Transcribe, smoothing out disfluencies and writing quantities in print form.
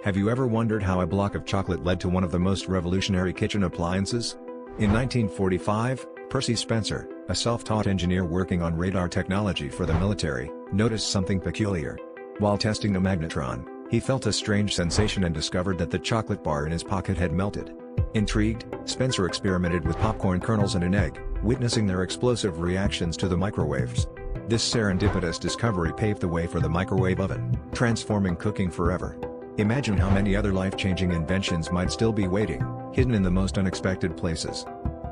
Have you ever wondered how a block of chocolate led to one of the most revolutionary kitchen appliances? In 1945, Percy Spencer, a self-taught engineer working on radar technology for the military, noticed something peculiar. While testing a magnetron, he felt a strange sensation and discovered that the chocolate bar in his pocket had melted. Intrigued, Spencer experimented with popcorn kernels and an egg, witnessing their explosive reactions to the microwaves. This serendipitous discovery paved the way for the microwave oven, transforming cooking forever. Imagine how many other life-changing inventions might still be waiting, hidden in the most unexpected places.